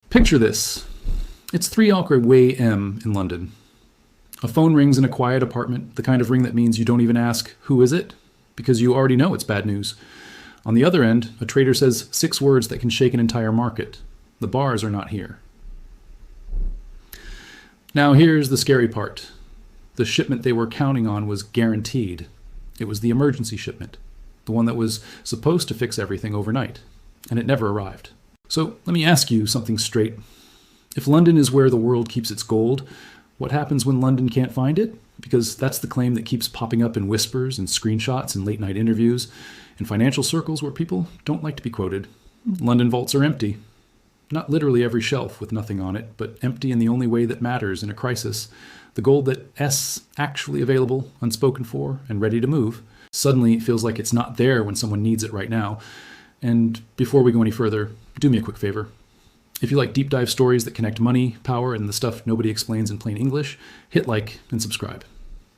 Picture this. It's 3 a.m. in London. A phone rings in a quiet apartment, the kind of ring that means you don't even ask, "Who is it?" because you already know it's bad news. On the other end, a trader says 6 words that can shake an entire market. The bars are not here. Now here's the scary part. The shipment they were counting on was guaranteed. It was the emergency shipment, the one that was supposed to fix everything overnight, and it never arrived. So let me ask you something straight. If London is where the world keeps its gold, what happens when London can't find it? Because that's the claim that keeps popping up in whispers and screenshots and late night interviews in financial circles where people don't like to be quoted. London vaults are empty. Not literally every shelf with nothing on it, but empty in the only way that matters in a crisis. The gold that's actually available, unspoken for, and ready to move, suddenly feels like it's not there when someone needs it right now. And before we go any further, do me a quick favor. If you like deep dive stories that connect money, power, and the stuff nobody explains in plain English, hit like and subscribe.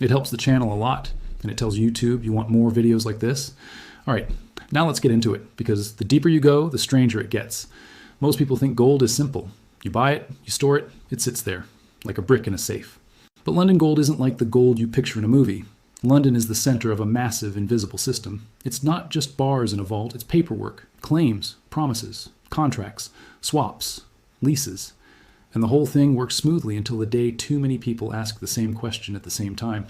It helps the channel a lot, and it tells YouTube you want more videos like this. All right, now let's get into it, because the deeper you go, the stranger it gets. Most people think gold is simple. You buy it, you store it, it sits there, like a brick in a safe. But London gold isn't like the gold you picture in a movie. London is the center of a massive invisible system. It's not just bars in a vault, it's paperwork, claims, promises, contracts, swaps, leases. And the whole thing works smoothly until the day too many people ask the same question at the same time.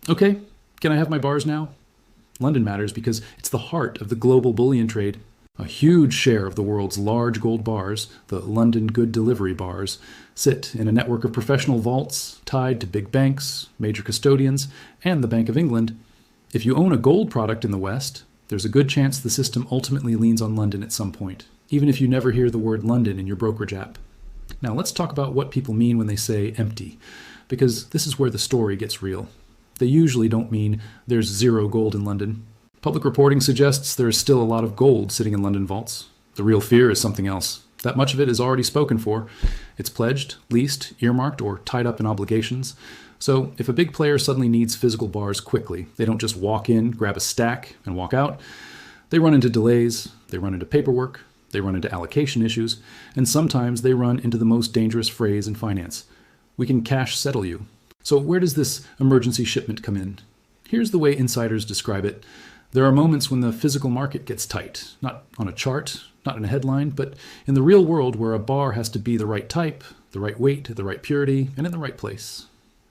Okay, can I have my bars now? London matters because it's the heart of the global bullion trade. A huge share of the world's large gold bars, the London Good Delivery bars, sit in a network of professional vaults tied to big banks, major custodians, and the Bank of England. If you own a gold product in the West, there's a good chance the system ultimately leans on London at some point, even if you never hear the word London in your brokerage app. Now let's talk about what people mean when they say empty, because this is where the story gets real. They usually don't mean there's zero gold in London. Public reporting suggests there is still a lot of gold sitting in London vaults. The real fear is something else. That much of it is already spoken for. It's pledged, leased, earmarked, or tied up in obligations. So if a big player suddenly needs physical bars quickly, they don't just walk in, grab a stack, and walk out. They run into delays, they run into paperwork, they run into allocation issues, and sometimes they run into the most dangerous phrase in finance. We can cash settle you. So where does this emergency shipment come in? Here's the way insiders describe it. There are moments when the physical market gets tight, not on a chart, not in a headline, but in the real world where a bar has to be the right type, the right weight, the right purity, and in the right place.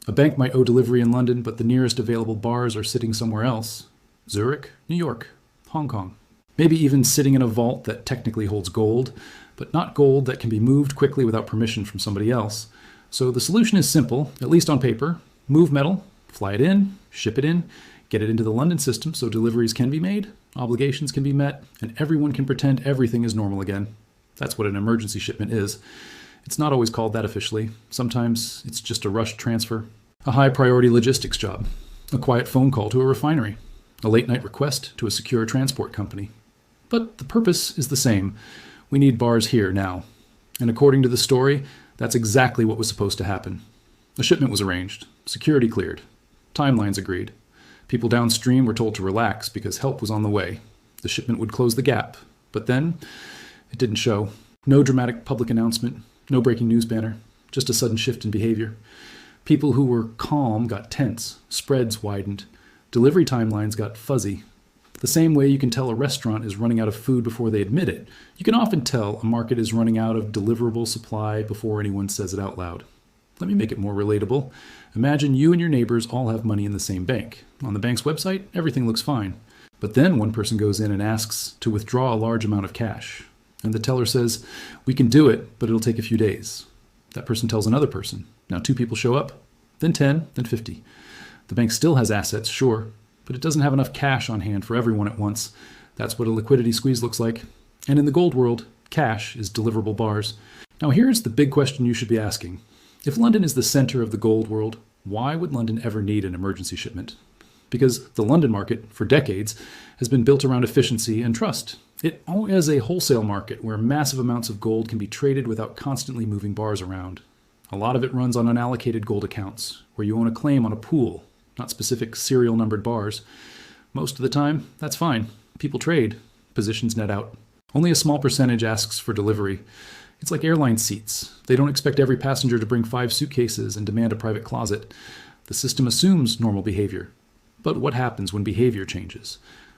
A bank might owe delivery in London, but the nearest available bars are sitting somewhere else. Zurich, New York, Hong Kong. Maybe even sitting in a vault that technically holds gold, but not gold that can be moved quickly without permission from somebody else. So the solution is simple, at least on paper. Move metal, fly it in, ship it in, get it into the London system so deliveries can be made, obligations can be met, and everyone can pretend everything is normal again. That's what an emergency shipment is. It's not always called that officially. Sometimes it's just a rushed transfer, a high-priority logistics job, a quiet phone call to a refinery, a late-night request to a secure transport company. But the purpose is the same. We need bars here now. And according to the story, that's exactly what was supposed to happen. A shipment was arranged, security cleared, timelines agreed. People downstream were told to relax because help was on the way. The shipment would close the gap. But then, it didn't show. No dramatic public announcement, no breaking news banner, just a sudden shift in behavior. People who were calm got tense, spreads widened, delivery timelines got fuzzy. The same way you can tell a restaurant is running out of food before they admit it, you can often tell a market is running out of deliverable supply before anyone says it out loud. Let me make it more relatable. Imagine you and your neighbors all have money in the same bank. On the bank's website, everything looks fine. But then one person goes in and asks to withdraw a large amount of cash. And the teller says, "We can do it, but it'll take a few days." That person tells another person. Now 2 people show up, then 10, then 50. The bank still has assets, sure, but it doesn't have enough cash on hand for everyone at once. That's what a liquidity squeeze looks like. And in the gold world, cash is deliverable bars. Now here's the big question you should be asking. If London is the center of the gold world, why would London ever need an emergency shipment? Because the London market, for decades, has been built around efficiency and trust. It is a wholesale market where massive amounts of gold can be traded without constantly moving bars around. A lot of it runs on unallocated gold accounts, where you own a claim on a pool, not specific serial numbered bars. Most of the time, that's fine. People trade. Positions net out. Only a small percentage asks for delivery. It's like airline seats. They don't expect every passenger to bring 5 suitcases and demand a private closet. The system assumes normal behavior. But what happens when behavior changes?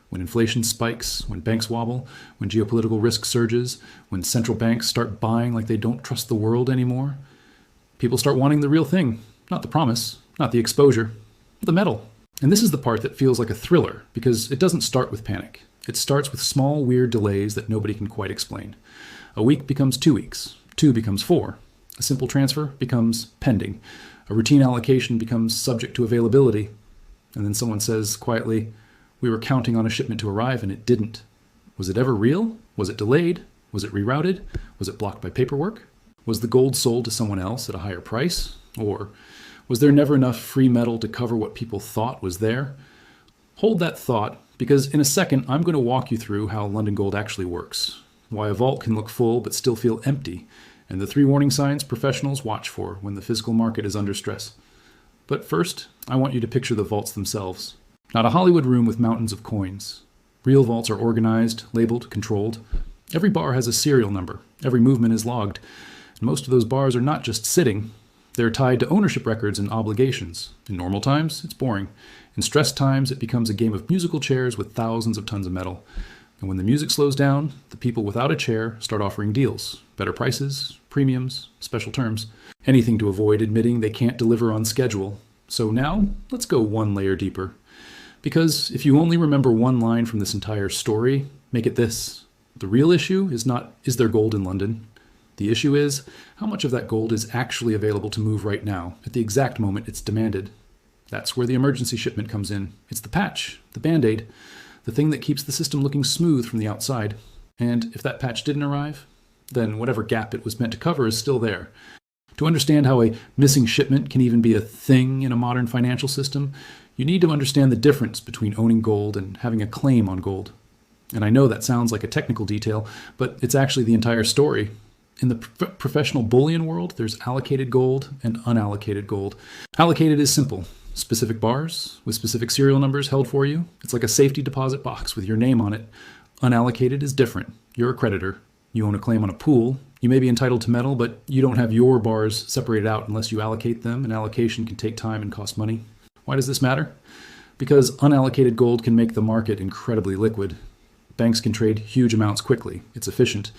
When inflation spikes, when banks wobble, when geopolitical risk surges, when central banks start buying like they don't trust the world anymore? People start wanting the real thing, not the promise, not the exposure, the metal. And this is the part that feels like a thriller, because it doesn't start with panic. It starts with small, weird delays that nobody can quite explain. A week becomes 2 weeks. 2 becomes 4. A simple transfer becomes pending. A routine allocation becomes subject to availability. And then someone says quietly, "We were counting on a shipment to arrive and it didn't." Was it ever real? Was it delayed? Was it rerouted? Was it blocked by paperwork? Was the gold sold to someone else at a higher price? Or was there never enough free metal to cover what people thought was there? Hold that thought, because in a second I'm going to walk you through how London Gold actually works, why a vault can look full but still feel empty, and the 3 warning signs professionals watch for when the physical market is under stress. But first, I want you to picture the vaults themselves. Not a Hollywood room with mountains of coins. Real vaults are organized, labeled, controlled. Every bar has a serial number. Every movement is logged. And most of those bars are not just sitting. They're tied to ownership records and obligations. In normal times, it's boring. In stress times, it becomes a game of musical chairs with thousands of tons of metal. And when the music slows down, the people without a chair start offering deals. Better prices, premiums, special terms. Anything to avoid admitting they can't deliver on schedule. So now, let's go one layer deeper. Because if you only remember one line from this entire story, make it this. The real issue is not, is there gold in London? The issue is, how much of that gold is actually available to move right now, at the exact moment it's demanded? That's where the emergency shipment comes in. It's the patch, the band-aid, the thing that keeps the system looking smooth from the outside. And if that patch didn't arrive, then whatever gap it was meant to cover is still there. To understand how a missing shipment can even be a thing in a modern financial system, you need to understand the difference between owning gold and having a claim on gold. And I know that sounds like a technical detail, but it's actually the entire story. In the professional bullion world, there's allocated gold and unallocated gold. Allocated is simple. Specific bars with specific serial numbers held for you. It's like a safety deposit box with your name on it. Unallocated is different. You're a creditor. You own a claim on a pool. You may be entitled to metal, but you don't have your bars separated out unless you allocate them, and allocation can take time and cost money. Why does this matter? Because unallocated gold can make the market incredibly liquid. Banks can trade huge amounts quickly. It's efficient.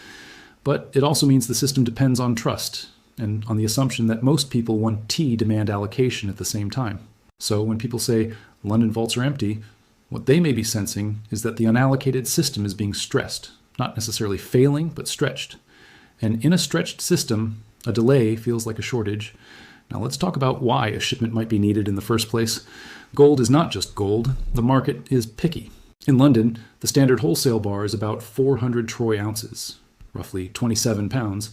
But it also means the system depends on trust, and on the assumption that most people want T demand allocation at the same time. So when people say London vaults are empty, what they may be sensing is that the unallocated system is being stressed, not necessarily failing, but stretched. And in a stretched system, a delay feels like a shortage. Now let's talk about why a shipment might be needed in the first place. Gold is not just gold. The market is picky. In London, the standard wholesale bar is about 400 troy ounces, roughly 27 pounds.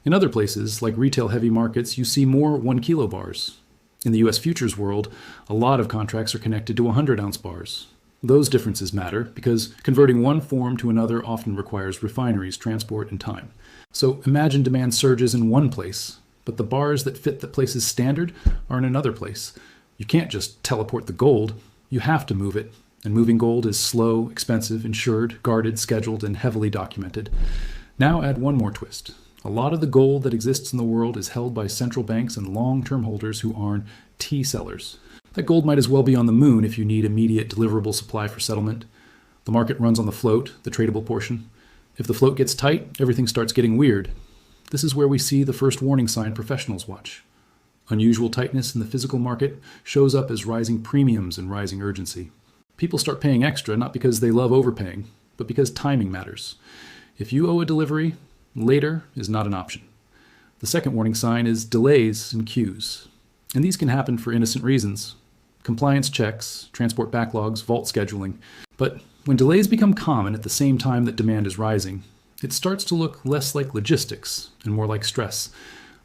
In other places, like retail heavy markets, you see more 1 kilo bars. In the US futures world, a lot of contracts are connected to 100-ounce bars. Those differences matter because converting one form to another often requires refineries, transport, and time. So imagine demand surges in one place, but the bars that fit the place's standard are in another place. You can't just teleport the gold. You have to move it. And moving gold is slow, expensive, insured, guarded, scheduled, and heavily documented. Now add one more twist. A lot of the gold that exists in the world is held by central banks and long-term holders who are T sellers. That gold might as well be on the moon if you need immediate deliverable supply for settlement. The market runs on the float, the tradable portion. If the float gets tight, everything starts getting weird. This is where we see the first warning sign professionals watch. Unusual tightness in the physical market shows up as rising premiums and rising urgency. People start paying extra not because they love overpaying, but because timing matters. If you owe a delivery, later is not an option. The second warning sign is delays in queues. And these can happen for innocent reasons. Compliance checks, transport backlogs, vault scheduling. But when delays become common at the same time that demand is rising, it starts to look less like logistics and more like stress.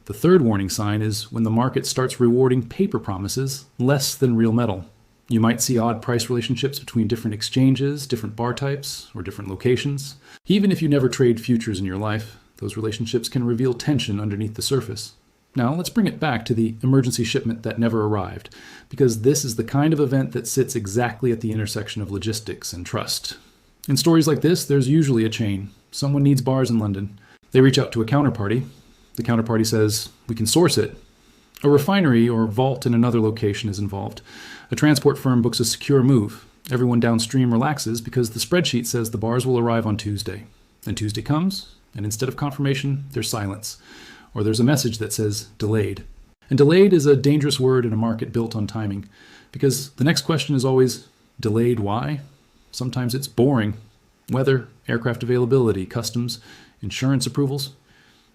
The third warning sign is when the market starts rewarding paper promises less than real metal. You might see odd price relationships between different exchanges, different bar types, or different locations. Even if you never trade futures in your life, those relationships can reveal tension underneath the surface. Now let's bring it back to the emergency shipment that never arrived, because this is the kind of event that sits exactly at the intersection of logistics and trust. In stories like this, there's usually a chain. Someone needs bars in London. They reach out to a counterparty. The counterparty says, we can source it. A refinery or vault in another location is involved. A transport firm books a secure move. Everyone downstream relaxes because the spreadsheet says the bars will arrive on Tuesday. And Tuesday comes, and instead of confirmation, there's silence. Or there's a message that says delayed. And delayed is a dangerous word in a market built on timing, because the next question is always, delayed why? Sometimes it's boring. Weather, aircraft availability, customs, insurance approvals.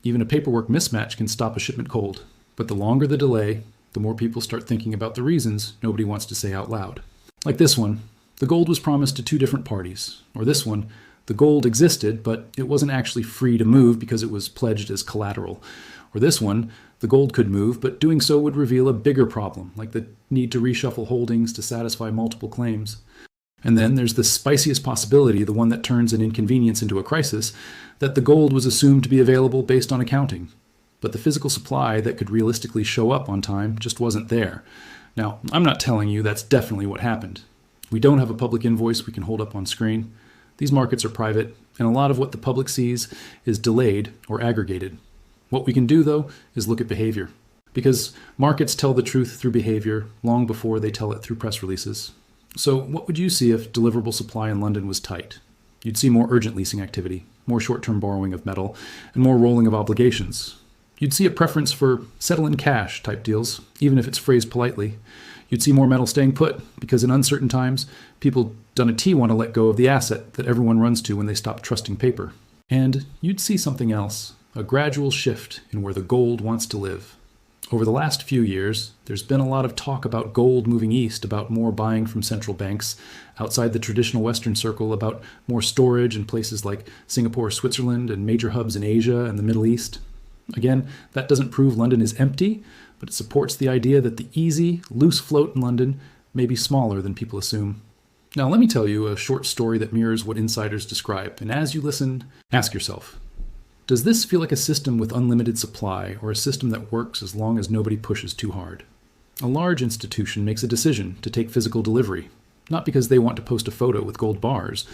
Even a paperwork mismatch can stop a shipment cold. But the longer the delay, the more people start thinking about the reasons nobody wants to say out loud. Like this one, the gold was promised to two different parties. Or this one, the gold existed, but it wasn't actually free to move because it was pledged as collateral. Or this one, the gold could move, but doing so would reveal a bigger problem, like the need to reshuffle holdings to satisfy multiple claims. And then there's the spiciest possibility, the one that turns an inconvenience into a crisis, that the gold was assumed to be available based on accounting. But the physical supply that could realistically show up on time just wasn't there. Now, I'm not telling you that's definitely what happened. We don't have a public invoice we can hold up on screen. These markets are private, and a lot of what the public sees is delayed or aggregated. What we can do, though, is look at behavior. Because markets tell the truth through behavior long before they tell it through press releases. So what would you see if deliverable supply in London was tight? You'd see more urgent leasing activity, more short-term borrowing of metal, and more rolling of obligations. You'd see a preference for settle in cash type deals, even if it's phrased politely. You'd see more metal staying put, because in uncertain times, people done a T want to let go of the asset that everyone runs to when they stop trusting paper. And you'd see something else, a gradual shift in where the gold wants to live. Over the last few years, there's been a lot of talk about gold moving east, about more buying from central banks, outside the traditional Western circle, about more storage in places like Singapore, Switzerland, and major hubs in Asia and the Middle East. Again, that doesn't prove London is empty, but it supports the idea that the easy, loose float in London may be smaller than people assume. Now, let me tell you a short story that mirrors what insiders describe, and as you listen, ask yourself, does this feel like a system with unlimited supply, or a system that works as long as nobody pushes too hard? A large institution makes a decision to take physical delivery, not because they want to post a photo with gold bars,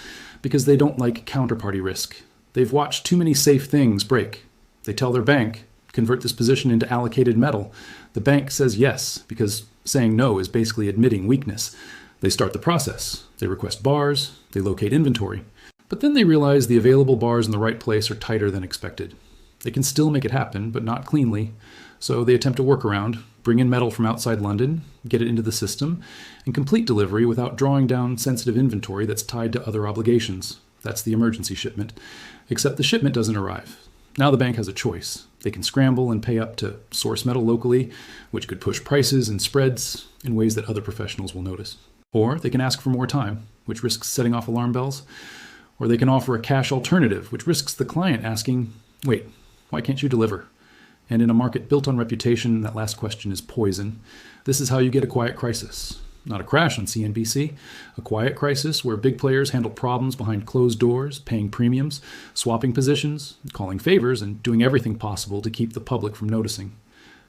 because they don't like counterparty risk. They've watched too many safe things break. They tell their bank, convert this position into allocated metal. The bank says yes, because saying no is basically admitting weakness. They start the process. They request bars. They locate inventory. But then they realize the available bars in the right place are tighter than expected. They can still make it happen, but not cleanly. So they attempt a workaround, bring in metal from outside London, get it into the system, and complete delivery without drawing down sensitive inventory that's tied to other obligations. That's the emergency shipment. Except the shipment doesn't arrive. Now the bank has a choice. They can scramble and pay up to source metal locally, which could push prices and spreads in ways that other professionals will notice. Or they can ask for more time, which risks setting off alarm bells. Or they can offer a cash alternative, which risks the client asking, wait, why can't you deliver? And in a market built on reputation, that last question is poison. This is how you get a quiet crisis. Not a crash on CNBC, a quiet crisis where big players handle problems behind closed doors, paying premiums, swapping positions, calling favors, and doing everything possible to keep the public from noticing.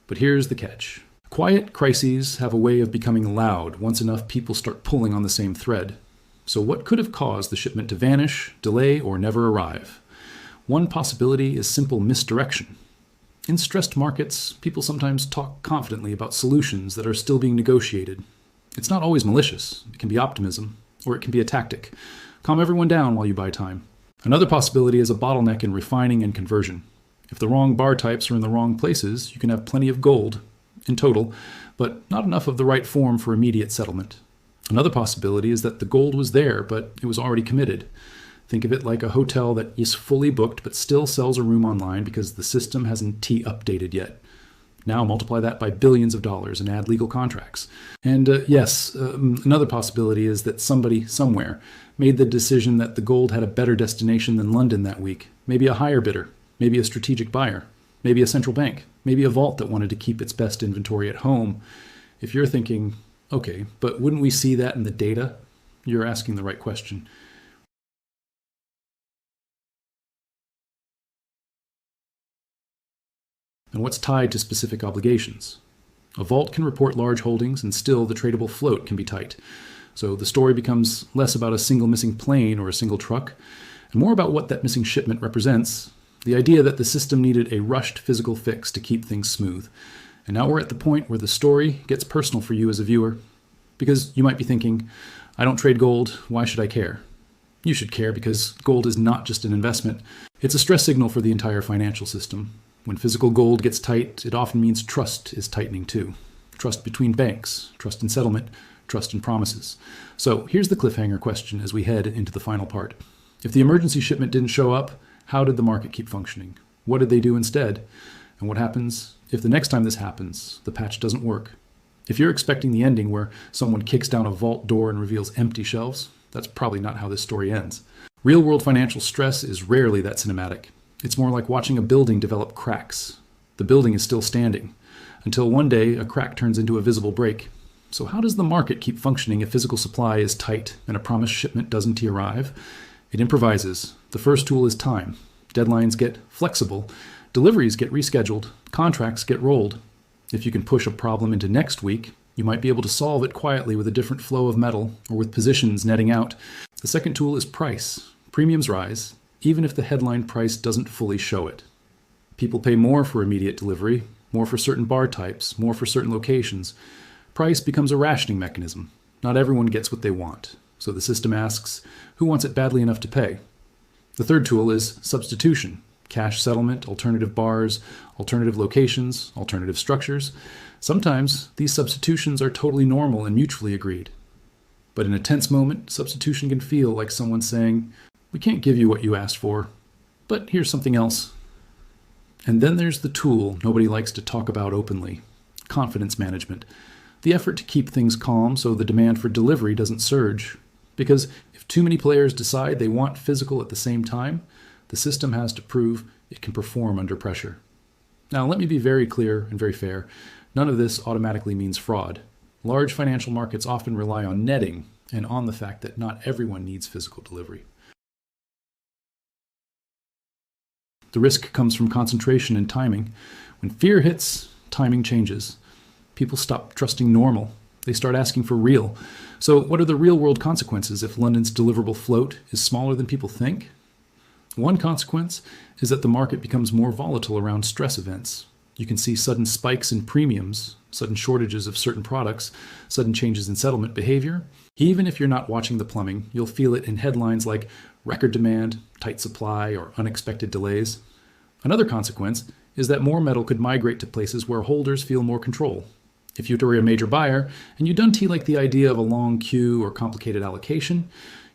But here's the catch. Quiet crises have a way of becoming loud once enough people start pulling on the same thread. So what could have caused the shipment to vanish, delay, or never arrive? One possibility is simple misdirection. In stressed markets, people sometimes talk confidently about solutions that are still being negotiated. It's not always malicious. It can be optimism, or it can be a tactic. Calm everyone down while you buy time. Another possibility is a bottleneck in refining and conversion. If the wrong bar types are in the wrong places, you can have plenty of gold, in total, but not enough of the right form for immediate settlement. Another possibility is that the gold was there, but it was already committed. Think of it like a hotel that is fully booked but still sells a room online because the system hasn't updated yet. Now multiply that by billions of dollars and add legal contracts. And another possibility is that somebody somewhere made the decision that the gold had a better destination than London that week. Maybe a higher bidder, maybe a strategic buyer, maybe a central bank, maybe a vault that wanted to keep its best inventory at home. If you're thinking, okay, but wouldn't we see that in the data? You're asking the right question. And what's tied to specific obligations? A vault can report large holdings and still the tradable float can be tight. So the story becomes less about a single missing plane or a single truck, and more about what that missing shipment represents The idea that the system needed a rushed physical fix to keep things smooth. And now we're at the point where the story gets personal for you as a viewer. Because you might be thinking, I don't trade gold, why should I care? You should care because gold is not just an investment. It's a stress signal for the entire financial system. When physical gold gets tight, it often means trust is tightening too. Trust between banks, trust in settlement, trust in promises. So here's the cliffhanger question as we head into the final part. If the emergency shipment didn't show up, how did the market keep functioning? What did they do instead? And what happens if the next time this happens, the patch doesn't work? If you're expecting the ending where someone kicks down a vault door and reveals empty shelves, that's probably not how this story ends. Real-world financial stress is rarely that cinematic. It's more like watching a building develop cracks. The building is still standing, until one day a crack turns into a visible break. So how does the market keep functioning if physical supply is tight and a promised shipment doesn't arrive? It improvises. The first tool is time. Deadlines get flexible, deliveries get rescheduled, contracts get rolled. If you can push a problem into next week, you might be able to solve it quietly with a different flow of metal or with positions netting out. The second tool is price. Premiums rise, even if the headline price doesn't fully show it. People pay more for immediate delivery, more for certain bar types, more for certain locations. Price becomes a rationing mechanism. Not everyone gets what they want. So the system asks, who wants it badly enough to pay? The third tool is substitution. Cash settlement, alternative bars, alternative locations, alternative structures. Sometimes these substitutions are totally normal and mutually agreed. But in a tense moment, substitution can feel like someone saying, we can't give you what you asked for, but here's something else. And then there's the tool nobody likes to talk about openly, confidence management. The effort to keep things calm so the demand for delivery doesn't surge. Because if too many players decide they want physical at the same time, the system has to prove it can perform under pressure. Now, let me be very clear and very fair. None of this automatically means fraud. Large financial markets often rely on netting and on the fact that not everyone needs physical delivery. The risk comes from concentration and timing. When fear hits, timing changes. People stop trusting normal. They start asking for real. So what are the real-world consequences if London's deliverable float is smaller than people think? One consequence is that the market becomes more volatile around stress events. You can see sudden spikes in premiums, sudden shortages of certain products, sudden changes in settlement behavior. Even if you're not watching the plumbing, you'll feel it in headlines like record demand, tight supply, or unexpected delays. Another consequence is that more metal could migrate to places where holders feel more control. If you were a major buyer and you don't like the idea of a long queue or complicated allocation,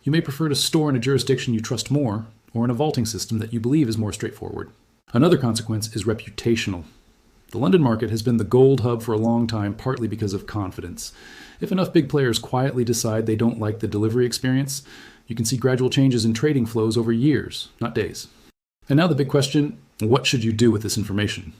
you may prefer to store in a jurisdiction you trust more or in a vaulting system that you believe is more straightforward. Another consequence is reputational. The London market has been the gold hub for a long time, partly because of confidence. If enough big players quietly decide they don't like the delivery experience, you can see gradual changes in trading flows over years, not days. And now the big question, what should you do with this information?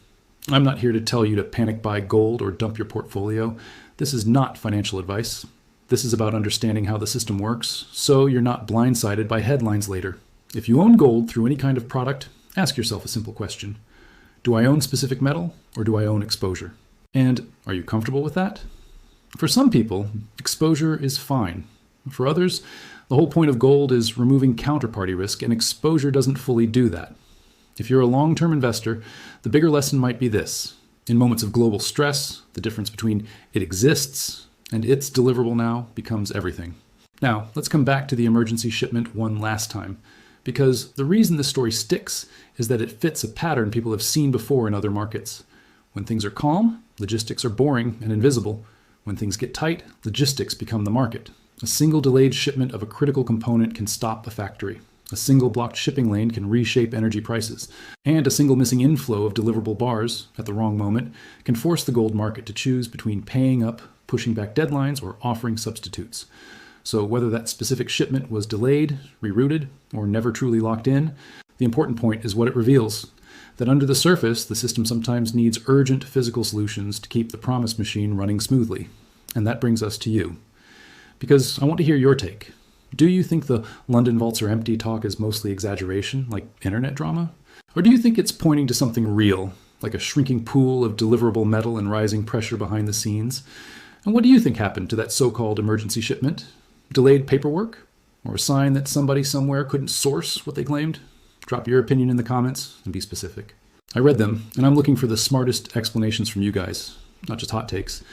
I'm not here to tell you to panic buy gold or dump your portfolio. This is not financial advice. This is about understanding how the system works, so you're not blindsided by headlines later. If you own gold through any kind of product, ask yourself a simple question. Do I own specific metal, or do I own exposure? And are you comfortable with that? For some people, exposure is fine. For others, the whole point of gold is removing counterparty risk, and exposure doesn't fully do that. If you're a long-term investor, the bigger lesson might be this. In moments of global stress, the difference between it exists and it's deliverable now becomes everything. Now, let's come back to the emergency shipment one last time, because the reason this story sticks is that it fits a pattern people have seen before in other markets. When things are calm, logistics are boring and invisible. When things get tight, logistics become the market. A single delayed shipment of a critical component can stop a factory. A single blocked shipping lane can reshape energy prices, and a single missing inflow of deliverable bars at the wrong moment can force the gold market to choose between paying up, pushing back deadlines, or offering substitutes. So whether that specific shipment was delayed, rerouted, or never truly locked in, the important point is what it reveals, that under the surface, the system sometimes needs urgent physical solutions to keep the promise machine running smoothly. And that brings us to you. Because I want to hear your take. Do you think the London vaults are empty talk is mostly exaggeration, like internet drama? Or do you think it's pointing to something real, like a shrinking pool of deliverable metal and rising pressure behind the scenes? And what do you think happened to that so-called emergency shipment? Delayed paperwork? Or a sign that somebody somewhere couldn't source what they claimed? Drop your opinion in the comments and be specific. I read them, and I'm looking for the smartest explanations from you guys, not just hot takes.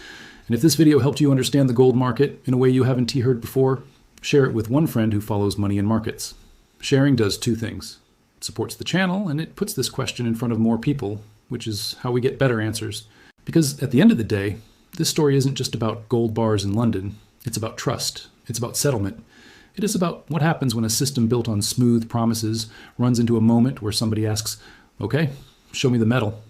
And if this video helped you understand the gold market in a way you haven't heard before, share it with one friend who follows money and markets. Sharing does two things. It supports the channel, and it puts this question in front of more people, which is how we get better answers. Because at the end of the day, this story isn't just about gold bars in London. It's about trust. It's about settlement. It is about what happens when a system built on smooth promises runs into a moment where somebody asks, okay, show me the metal.